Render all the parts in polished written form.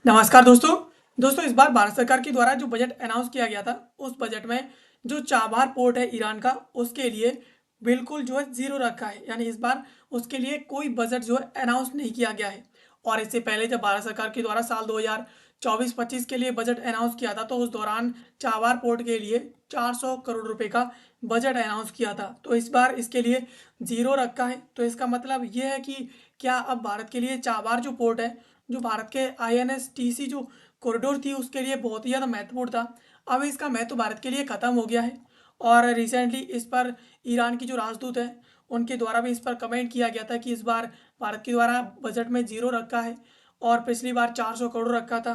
नमस्कार दोस्तों। इस बार भारत सरकार के द्वारा जो बजट अनाउंस किया गया था, उस बजट में जो चाबहार पोर्ट है ईरान का, उसके लिए बिल्कुल जो है ज़ीरो रखा है। यानी इस बार उसके लिए कोई बजट जो है अनाउंस नहीं किया गया है। और इससे पहले जब भारत सरकार के द्वारा साल 2024-25 के लिए बजट अनाउंस किया था, तो उस दौरान चाबहार पोर्ट के लिए 400 करोड़ रुपए का बजट अनाउंस किया था। तो इस बार इसके लिए ज़ीरो रखा है। तो इसका मतलब ये है कि क्या अब भारत के लिए चाबहार जो पोर्ट है, जो भारत के आईएनएसटीसी जो कॉरिडोर थी, उसके लिए बहुत ही ज़्यादा महत्वपूर्ण था, अब इसका महत्व भारत के लिए ख़त्म हो गया है। और रिसेंटली इस पर ईरान की जो राजदूत है, उनके द्वारा भी इस पर कमेंट किया गया था कि इस बार भारत के द्वारा बजट में ज़ीरो रखा है और पिछली बार 400 करोड़ रखा था।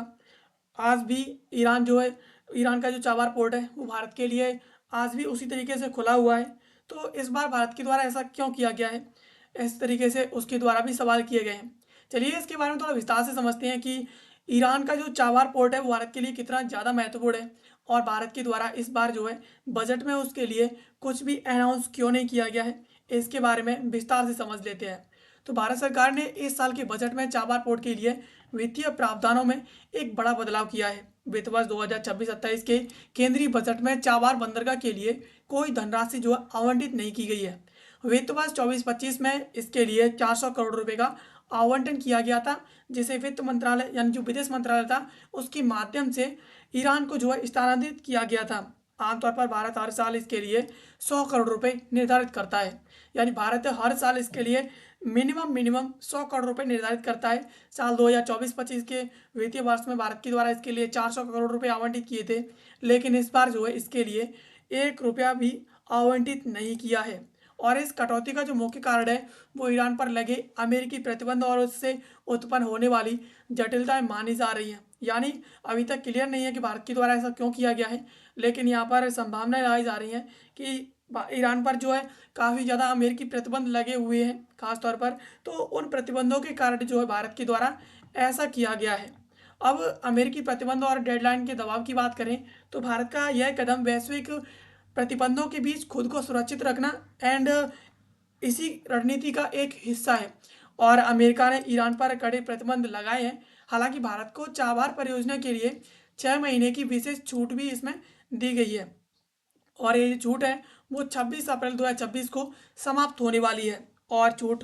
आज भी ईरान जो है, ईरान का जो चाबार पोर्ट है, वो भारत के लिए आज भी उसी तरीके से खुला हुआ है। तो इस बार भारत के द्वारा ऐसा क्यों किया गया है, इस तरीके से उसके द्वारा भी सवाल किए गए हैं। चलिए इसके बारे में थोड़ा विस्तार से समझते हैं कि ईरान का जो चाबार पोर्ट है वो भारत के लिए कितना ज़्यादा महत्वपूर्ण है, और भारत के द्वारा इस बार जो है बजट में उसके लिए कुछ भी अनाउंस क्यों नहीं किया गया है, इसके बारे में विस्तार से समझ लेते हैं। तो भारत सरकार ने इस साल के बजट में चाबार पोर्ट के लिए वित्तीय प्रावधानों में एक बड़ा बदलाव किया है। वित्त वर्ष 2026-27 के केंद्रीय बजट में चाबार बंदरगाह के लिए कोई धनराशि जो है आवंटित नहीं की गई है। वित्त वर्ष 24-25 में इसके लिए 400 करोड़ रुपए का आवंटन किया गया था, जिसे वित्त मंत्रालय यानी जो विदेश मंत्रालय था, उसके माध्यम से ईरान को जो है स्थानांतरित किया गया था। आमतौर पर भारत हर साल इसके लिए 100 करोड़ रुपए निर्धारित करता है। यानी भारत हर साल इसके लिए मिनिमम 100 करोड़ रुपए निर्धारित करता है। साल 2024-25 के वित्तीय वर्ष में भारत के द्वारा इसके लिए 400 करोड़ रुपए आवंटित किए थे, लेकिन इस बार जो है इसके लिए 1 रुपया भी आवंटित नहीं किया है। और इस कटौती का जो मुख्य कारण है, वो ईरान पर लगे अमेरिकी प्रतिबंध और उससे उत्पन्न होने वाली जटिलताएं मानी जा रही हैं। यानी अभी तक क्लियर नहीं है कि भारत के द्वारा ऐसा क्यों किया गया है, लेकिन यहाँ पर संभावनाएं लाई जा रही हैं कि ईरान पर जो है काफ़ी ज़्यादा अमेरिकी प्रतिबंध लगे हुए हैं खास तौर पर। तो उन प्रतिबंधों के कारण जो है भारत के द्वारा ऐसा किया गया है। अब अमेरिकी प्रतिबंध और डेडलाइन के दबाव की बात करें, तो भारत का यह कदम वैश्विक प्रतिबंधों के बीच खुद को सुरक्षित रखना एंड इसी रणनीति का एक हिस्सा है। और अमेरिका ने ईरान पर कड़े प्रतिबंध लगाए हैं। हालांकि भारत को चाबहार परियोजना के लिए 6 महीने की विशेष छूट भी इसमें दी गई है, और ये जो छूट है वो 26 अप्रैल 2026 को समाप्त होने वाली है। और छूट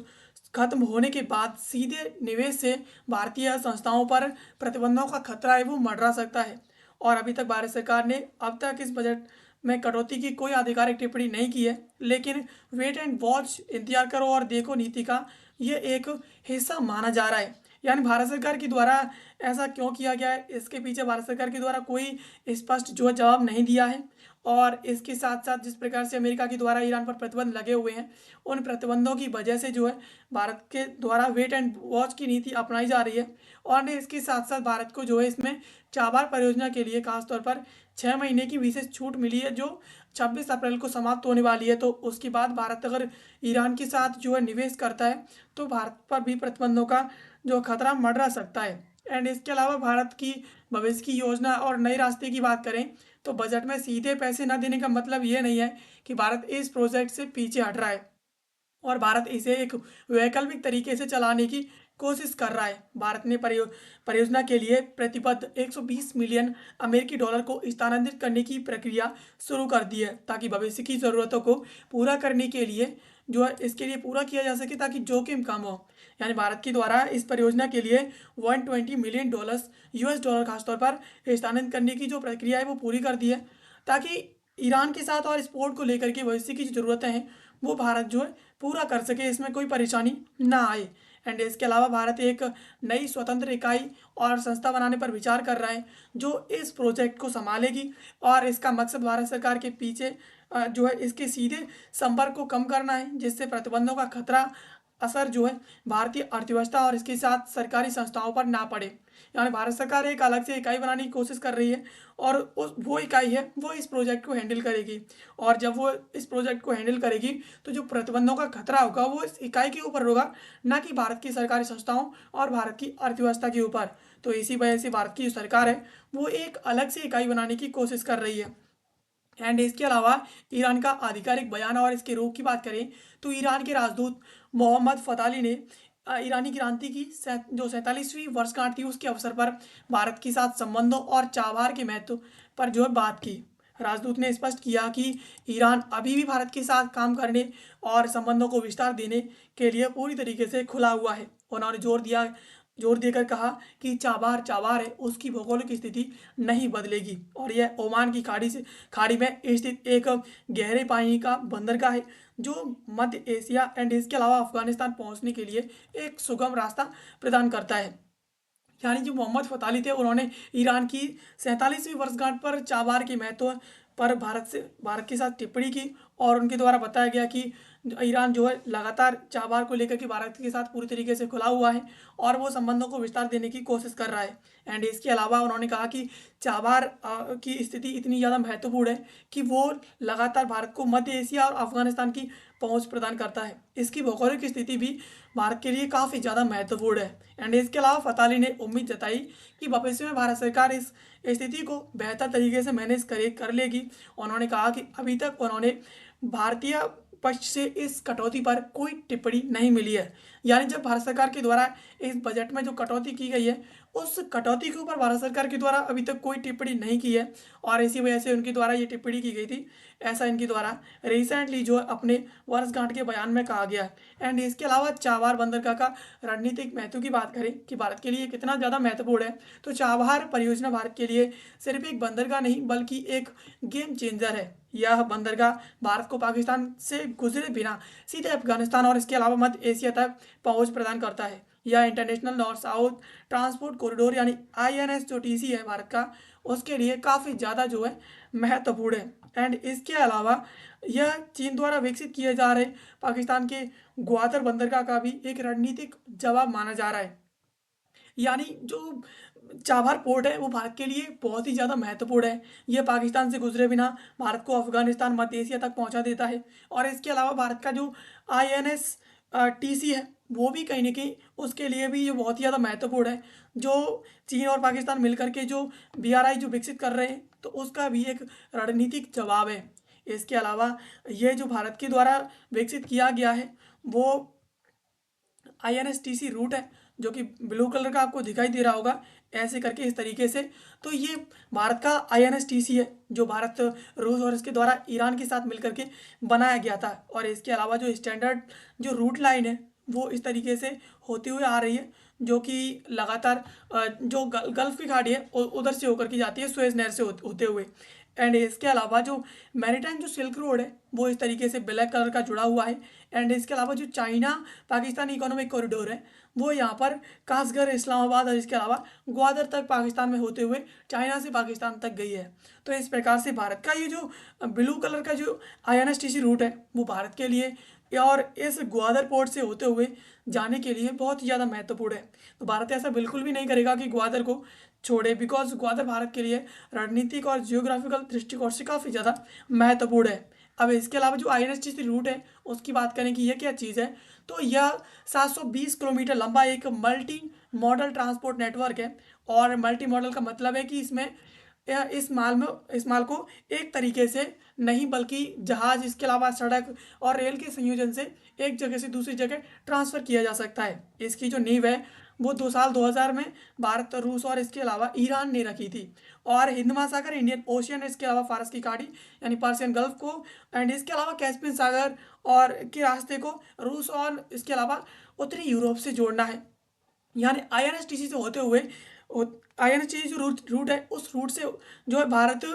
खत्म होने के बाद सीधे निवेश से भारतीय संस्थाओं पर प्रतिबंधों का खतरा है वो मंडरा सकता है। और अभी तक भारत सरकार ने अब तक इस बजट में कटौती की कोई आधिकारिक टिप्पणी नहीं की है, लेकिन वेट एंड वॉच, इंतजार करो और देखो नीति का ये एक हिस्सा माना जा रहा है। यानी भारत सरकार के द्वारा ऐसा क्यों किया गया है, इसके पीछे भारत सरकार के द्वारा कोई स्पष्ट जो है जवाब नहीं दिया है। और इसके साथ साथ जिस प्रकार से अमेरिका के द्वारा ईरान पर प्रतिबंध लगे हुए हैं, उन प्रतिबंधों की वजह से जो है भारत के द्वारा वेट एंड वॉच की नीति अपनाई जा रही है। और ने इसके साथ साथ भारत को जो है इसमें चाबार परियोजना के लिए खासतौर पर 6 महीने की विशेष छूट मिली है, जो 26 अप्रैल को समाप्त होने वाली है। तो उसके बाद भारत अगर ईरान के साथ जो है निवेश करता है, तो भारत पर भी प्रतिबंधों का जो खतरा मंडरा सकता है। एंड इसके अलावा भारत की भविष्य की योजना और नए रास्ते की बात करें, तो बजट में सीधे पैसे न देने का मतलब ये नहीं है कि भारत इस प्रोजेक्ट से पीछे हट रहा है, और भारत इसे एक वैकल्पिक तरीके से चलाने की कोशिश कर रहा है। भारत ने परियोजना के लिए प्रतिबद्ध 120 मिलियन अमेरिकी डॉलर को स्थानांतरित करने की प्रक्रिया शुरू कर दी है, ताकि भविष्य की ज़रूरतों को पूरा करने के लिए जो है इसके लिए पूरा किया जा सके, ताकि जोखिम कम हो। यानी भारत के द्वारा इस परियोजना के लिए 120 मिलियन डॉलर्स यूएस डॉलर खासतौर पर स्थानांतरित करने की जो प्रक्रिया है वो पूरी कर दी है, ताकि ईरान के साथ और स्पोर्ट को लेकर के भविष्य की जो ज़रूरतें हैं वो भारत जो है पूरा कर सके, इसमें कोई परेशानी ना आए। एंड इसके अलावा भारत एक नई स्वतंत्र इकाई और संस्था बनाने पर विचार कर रहा है, जो इस प्रोजेक्ट को संभालेगी। और इसका मकसद भारत सरकार के पीछे जो है इसके सीधे संपर्क को कम करना है, जिससे प्रतिबंधों का खतरा असर जो है भारतीय अर्थव्यवस्था और इसके साथ सरकारी संस्थाओं पर ना पड़े। यानी भारत सरकार एक अलग से इकाई बनाने की कोशिश कर रही है, और उस वो इकाई है वो इस प्रोजेक्ट को हैंडल करेगी। और जब वो इस प्रोजेक्ट को हैंडल करेगी, तो जो प्रतिबंधों का खतरा होगा वो इस इकाई के ऊपर होगा, ना कि भारत की सरकारी संस्थाओं और भारत की अर्थव्यवस्था के ऊपर। तो इसी वजह से भारत की जो सरकार है वो एक अलग से इकाई बनाने की कोशिश कर रही है। एंड इसके अलावा ईरान का आधिकारिक बयान और इसके रूप की बात करें, तो ईरान के राजदूत मोहम्मद फताली ने ईरानी क्रांति की जो 47वीं वर्षगांठ थी उसके अवसर पर भारत के साथ संबंधों और चाबहार के महत्व पर जो है बात की। राजदूत ने स्पष्ट किया कि ईरान अभी भी भारत के साथ काम करने और संबंधों को विस्तार देने के लिए पूरी तरीके से खुला हुआ है। उन्होंने जोर देकर कहा कि चाबहार चाबहार है, उसकी भौगोलिक स्थिति नहीं बदलेगी और यह ओमान की खाड़ी में स्थित एक गहरे पानी का बंदरगाह है जो मध्य एशिया एंड इसके अलावा अफगानिस्तान पहुंचने के लिए एक सुगम रास्ता प्रदान करता है। यानी जो मोहम्मद फताली थे उन्होंने ईरान की 47वीं वर्षगांठ पर चाबहार के महत्व पर भारत के साथ टिप्पणी की और उनके द्वारा बताया गया कि ईरान जो है लगातार चाबहार को लेकर के भारत के साथ पूरी तरीके से खुला हुआ है और वो संबंधों को विस्तार देने की कोशिश कर रहा है। एंड इसके अलावा उन्होंने कहा कि चाबहार की स्थिति इतनी ज़्यादा महत्वपूर्ण है कि वो लगातार भारत को मध्य एशिया और अफगानिस्तान की पहुंच प्रदान करता है। इसकी भौगोलिक स्थिति भी भारत के लिए काफ़ी ज़्यादा महत्वपूर्ण है। एंड इसके अलावा फताली ने उम्मीद जताई कि भविष्य में भारत सरकार इस स्थिति को बेहतर तरीके से मैनेज कर लेगी। उन्होंने कहा कि अभी तक उन्होंने भारतीय पक्ष से इस कटौती पर कोई टिप्पणी नहीं मिली है। यानी जब भारत सरकार के द्वारा इस बजट में जो कटौती की गई है उस कटौती के ऊपर भारत सरकार के द्वारा अभी तक कोई टिप्पणी नहीं की है और इसी वजह से उनके द्वारा ये टिप्पणी की गई थी, ऐसा इनके द्वारा रिसेंटली जो अपने वर्षगांठ के बयान में कहा गया है। एंड इसके अलावा चाबहार बंदरगाह का रणनीतिक महत्व की बात करें कि भारत के लिए कितना ज़्यादा महत्वपूर्ण है, तो चाबहार परियोजना भारत के लिए सिर्फ एक बंदरगाह नहीं बल्कि एक गेम चेंजर है। यह बंदरगाह भारत को पाकिस्तान से गुजरे बिना सीधे अफगानिस्तान और इसके अलावा मध्य एशिया तक पहुंच प्रदान करता है। यह international north south transport corridor यानी INS जो TC है भारत का, उसके लिए काफ़ी ज़्यादा जो है महत्वपूर्ण है। एंड इसके अलावा यह चीन द्वारा विकसित किए जा रहे पाकिस्तान के ग्वादर बंदरगाह का भी एक रणनीतिक जवाब माना जा रहा है। यानी जो चाबहार पोर्ट है वो भारत के लिए बहुत ही ज़्यादा महत्वपूर्ण है। ये पाकिस्तान से गुजरे बिना भारत को अफगानिस्तान मध्य एशिया तक पहुंचा देता है और इसके अलावा भारत का जो INS TC है वो भी कहीं ना कहीं उसके लिए भी ये बहुत ही ज़्यादा महत्वपूर्ण है। जो चीन और पाकिस्तान मिलकर के जो BRI जो विकसित कर रहे हैं तो उसका भी एक रणनीतिक जवाब है। इसके अलावा ये जो भारत के द्वारा विकसित किया गया है वो INSTC रूट है जो कि ब्लू कलर का आपको दिखाई दे रहा होगा ऐसे करके इस तरीके से। तो ये भारत का INSTC है जो भारत रूस और इसके द्वारा ईरान के साथ मिलकर के बनाया गया था। और इसके अलावा जो स्टैंडर्ड जो रूट लाइन है वो इस तरीके से होती हुई आ रही है जो कि लगातार जो गल्फ की खाड़ी है उधर से होकर के जाती है सुएज नहर से होते हुए। एंड इसके अलावा जो मैरीटाइम जो सिल्क रोड है वो इस तरीके से ब्लैक कलर का जुड़ा हुआ है। एंड इसके अलावा जो चाइना पाकिस्तान इकोनॉमिक कॉरिडोर है वो यहाँ पर कासगढ़ इस्लामाबाद और इसके अलावा ग्वादर तक पाकिस्तान में होते हुए चाइना से पाकिस्तान तक गई है। तो इस प्रकार से भारत का ये जो ब्लू कलर का जो INSTC रूट है वो भारत के लिए और इस ग्वादर पोर्ट से होते हुए जाने के लिए बहुत ही ज़्यादा महत्वपूर्ण है। तो भारत ऐसा बिल्कुल भी नहीं करेगा कि ग्वादर को छोड़े, बिकॉज ग्वादर भारत के लिए रणनीतिक और जियोग्राफिकल दृष्टिकोण से काफ़ी ज़्यादा महत्वपूर्ण है। अब इसके अलावा जो INSTC रूट है उसकी बात करें कि यह क्या चीज़ है, तो यह 720 किलोमीटर लंबा एक मल्टी मॉडल ट्रांसपोर्ट नेटवर्क है। और मल्टी मॉडल का मतलब है कि इसमें इस माल को एक तरीके से नहीं बल्कि जहाज इसके अलावा सड़क और रेल के संयोजन से एक जगह से दूसरी जगह ट्रांसफ़र किया जा सकता है। इसकी जो नींव है वो 2000 में भारत रूस और इसके अलावा ईरान ने रखी थी। और हिंद महासागर इंडियन ओशियन इसके अलावा फारस की खाड़ी यानी पर्शियन गल्फ को एंड इसके अलावा कैस्पियन सागर और के रास्ते को रूस और इसके अलावा उत्तरी यूरोप से जोड़ना है। यानी INSTC से होते हुए INSTC जो रूट है उस रूट से जो है भारत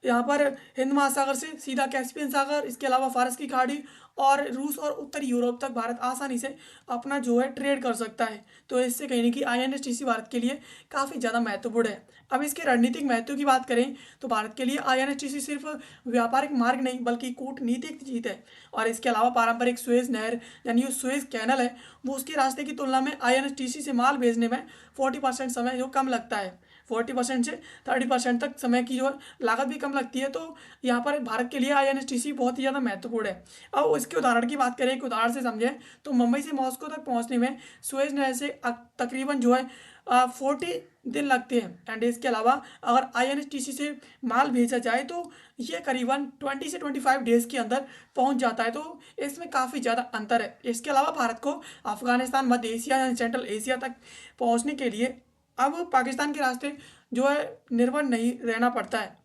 यहाँ पर हिंद महासागर से सीधा कैस्पियन सागर इसके अलावा फारस की खाड़ी और रूस और उत्तरी यूरोप तक भारत आसानी से अपना जो है ट्रेड कर सकता है। तो इससे कहीं ना कहीं INSTC भारत के लिए काफ़ी ज़्यादा महत्वपूर्ण है। अब इसके रणनीतिक महत्व की बात करें तो भारत के लिए INSTC सिर्फ व्यापारिक मार्ग नहीं बल्कि कूटनीतिक जीत है। और इसके अलावा पारंपरिक सुएज नहर यानी जो सुएज कैनल है वो उसके रास्ते की तुलना में INSTC से माल भेजने में 40% समय जो कम लगता है। 40% से 30% तक समय की जो लागत भी कम लगती है। तो यहाँ पर भारत के लिए INSTC बहुत ही ज़्यादा महत्वपूर्ण है। अब इसके उदाहरण की बात करें, एक उदाहरण से समझें तो मुंबई से मॉस्को तक पहुँचने में सुएज नहर से तकरीबन जो है 40 दिन लगते हैं। एंड इसके अलावा अगर INSTC से माल भेजा जाए तो ये करीबन 20 से 25 डेज के अंदर पहुंच जाता है। तो इसमें काफ़ी ज़्यादा अंतर है। इसके अलावा भारत को अफगानिस्तान, मध्य एशिया या सेंट्रल एशिया तक पहुंचने के लिए अब पाकिस्तान के रास्ते जो है निर्भर नहीं रहना पड़ता है।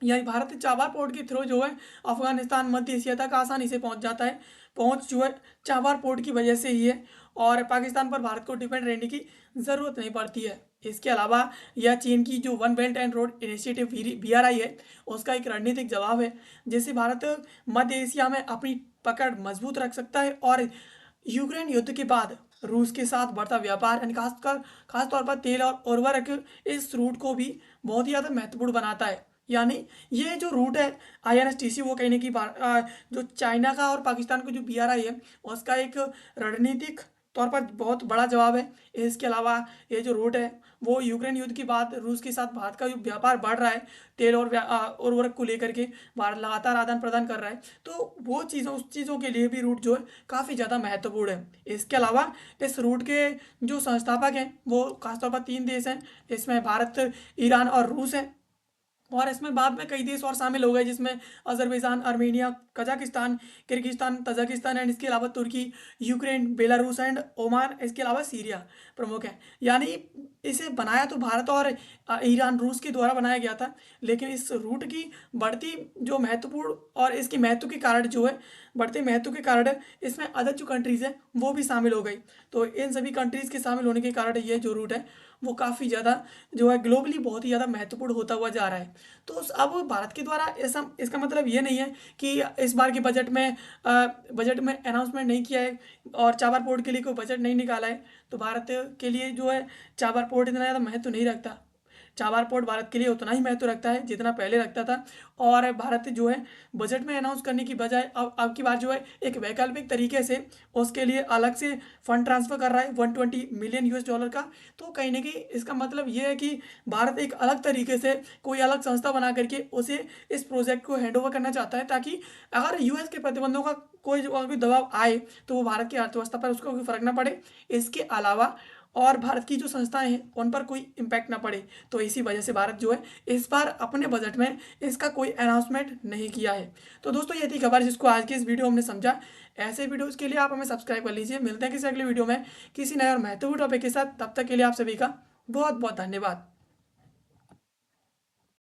यानी भारत चाबार पोर्ट के थ्रू जो है अफगानिस्तान, मध्य एशिया तक आसानी से पहुंच जाता है। पहुंच जो है चाबार पोर्ट की वजह से ही है और पाकिस्तान पर भारत को डिपेंड रहने की ज़रूरत नहीं पड़ती है। इसके अलावा यह चीन की जो one belt and road initiative BRI है उसका एक रणनीतिक जवाब है, जिससे भारत मध्य एशिया में अपनी पकड़ मजबूत रख सकता है और यूक्रेन युद्ध के बाद रूस के साथ बढ़ता व्यापार यानी खासतौर पर तेल और उर्वरक इस रूट को भी बहुत ही ज़्यादा महत्वपूर्ण बनाता है। यानी ये जो रूट है INSTC वो कहीं ना कहीं जो चाइना का और पाकिस्तान का जो BRI है उसका एक रणनीतिक तौर पर बहुत बड़ा जवाब है। इसके अलावा ये जो रूट है वो यूक्रेन युद्ध के बाद रूस के साथ भारत का जो व्यापार बढ़ रहा है तेल और उर्वरक को लेकर के भारत लगातार आदान प्रदान कर रहा है, तो वो चीज़ों उस चीज़ों के लिए भी रूट जो है काफ़ी ज़्यादा महत्वपूर्ण है। इसके अलावा इस रूट के जो संस्थापक हैं वो खासतौर पर 3 देश हैं, इसमें भारत, ईरान और रूस है। और इसमें बाद में कई देश और शामिल हो गए जिसमें Azerbaijan, Armenia, Kazakhstan, Kyrgyzstan, Tajikistan and इसके अलावा तुर्की, यूक्रेन, बेलारूस एंड ओमान, इसके अलावा सीरिया प्रमुख है। यानी इसे बनाया तो भारत और ईरान, रूस के द्वारा बनाया गया था, लेकिन इस रूट की बढ़ती जो महत्वपूर्ण और इसकी महत्व के कारण जो है बढ़ते महत्व के कारण इसमें अदर जो कंट्रीज़ हैं वो भी शामिल हो गई। तो इन सभी कंट्रीज़ के शामिल होने के कारण ये जो रूट है वो काफ़ी ज़्यादा जो है ग्लोबली बहुत ही ज़्यादा महत्वपूर्ण होता हुआ जा रहा है। तो अब भारत के द्वारा ऐसा, इसका मतलब ये नहीं है कि इस बार के बजट में अनाउंसमेंट नहीं किया है और चाबार पोर्ट के लिए कोई बजट नहीं निकाला है तो भारत के लिए जो है चाबार पोर्ट इतना ज़्यादा महत्व नहीं रखता। चाबार पोर्ट भारत के लिए उतना ही महत्व रखता है जितना पहले रखता था। और भारत जो है बजट में अनाउंस करने की बजाय अब की बार जो है एक वैकल्पिक तरीके से उसके लिए अलग से फंड ट्रांसफर कर रहा है $120 मिलियन का। तो कहीं ना कहीं इसका मतलब ये है कि भारत एक अलग तरीके से कोई अलग संस्था बना करके उसे इस प्रोजेक्ट को हैंड ओवर करना चाहता है, ताकि अगर US के प्रतिबंधों का कोई दबाव आए तो वो भारत की अर्थव्यवस्था पर उसका कोई फर्क ना पड़े। इसके अलावा और भारत की जो संस्थाएं हैं उन पर कोई इम्पैक्ट ना पड़े। तो इसी वजह से भारत जो है इस बार अपने बजट में इसका कोई अनाउंसमेंट नहीं किया है। तो दोस्तों ये थी खबर जिसको आज की इस वीडियो हमने समझा। ऐसे वीडियोस के लिए आप हमें सब्सक्राइब कर लीजिए। मिलते हैं किसी अगले वीडियो में किसी नए और महत्वपूर्ण टॉपिक के साथ। तब तक के लिए आप सभी का बहुत बहुत धन्यवाद।